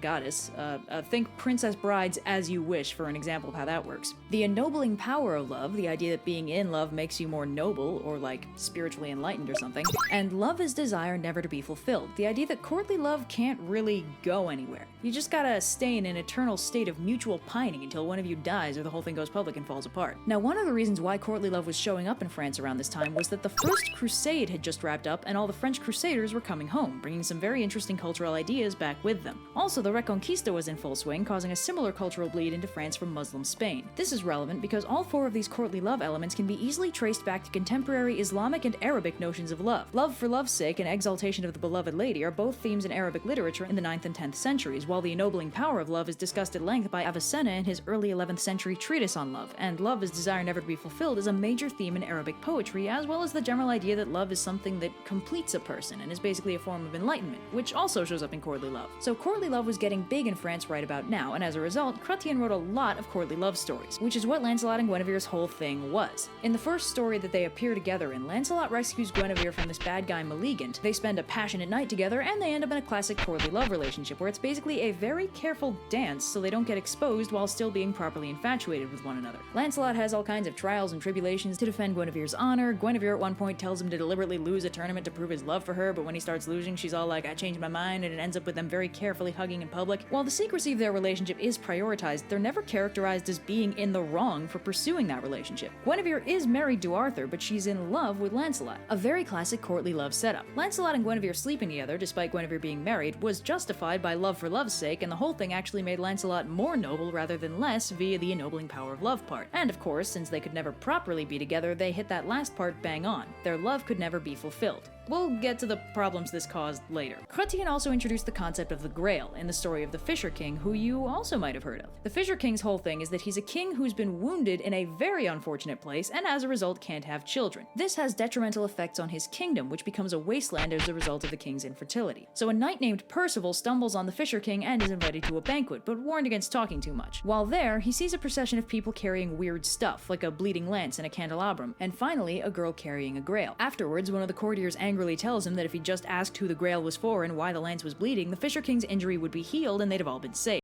goddess. Think Princess Brides As You Wish for an example of how that works. The ennobling power of love, the idea that being in love makes you more noble, or like spiritually enlightened or something. And love is desire never to be fulfilled, the idea that courtly love can't really go anywhere. You just gotta stay in an eternal state of mutual pining until one of you dies or the whole thing goes public and falls apart. Now, one of the reasons why courtly love was showing up in France around this time was that the First Crusade had just wrapped up and all the French Crusaders were coming home, bringing some very interesting cultural ideas back with them. Also, the Reconquista was in full swing, causing a similar cultural bleed into France from Muslim Spain. This is relevant because all four of these courtly love elements can be easily traced back to contemporary Islamic and Arabic notions of love. Love for love's sake and exaltation of the beloved lady are both themes in Arabic literature in the 9th and 10th centuries, while the ennobling power of love is discussed at length by Avicenna in his early 11th century treatise on love, and love as desire never to be fulfilled is a major theme in Arabic poetry, as well as the general idea that love is something that completes a person and is basically a form of enlightenment, which also shows up in courtly love. So courtly love was getting big in France right about now, and as a result, Chrétien wrote a lot of courtly love stories, which is what Lancelot and Guinevere's whole thing was. In the first story that they appear together in, Lancelot rescues Guinevere from this bad guy Meleagant, they spend a passionate night together, and they end up in a classic courtly love relationship where it's basically a very careful dance so they don't get exposed while still being properly infatuated with one another. Lancelot has all kinds of trials and tribulations to defend Guinevere's honor. Guinevere at one point tells him to deliberately lose a tournament to prove his love for her, but when he starts losing, she's all like, I changed my mind, and it ends up with them very carefully hugging in public. While the secrecy of their relationship is prioritized, they're never characterized as being in the wrong for pursuing that relationship. Guinevere is married to Arthur, but she's in love with Lancelot. A very classic courtly love setup. Lancelot and Guinevere sleeping together, despite Guinevere being married, was justified by love for love's sake, and the whole thing actually made Lancelot more noble rather than less via the ennobling power of love part. And of course, since they could never properly be together, they hit that last part bang on. Their love could never be fulfilled. We'll get to the problems this caused later. Chrétien also introduced the concept of the Grail in the story of the Fisher King, who you also might have heard of. The Fisher King's whole thing is that he's a king who's been wounded in a very unfortunate place and as a result can't have children. This has detrimental effects on his kingdom, which becomes a wasteland as a result of the king's infertility. So a knight named Percival stumbles on the Fisher King and is invited to a banquet, but warned against talking too much. While there, he sees a procession of people carrying weird stuff, like a bleeding lance and a candelabrum, and finally a girl carrying a grail. Afterwards, one of the courtiers angrily tells him that if he just asked who the grail was for and why the lance was bleeding, the Fisher King's injury would be healed and they'd have all been saved.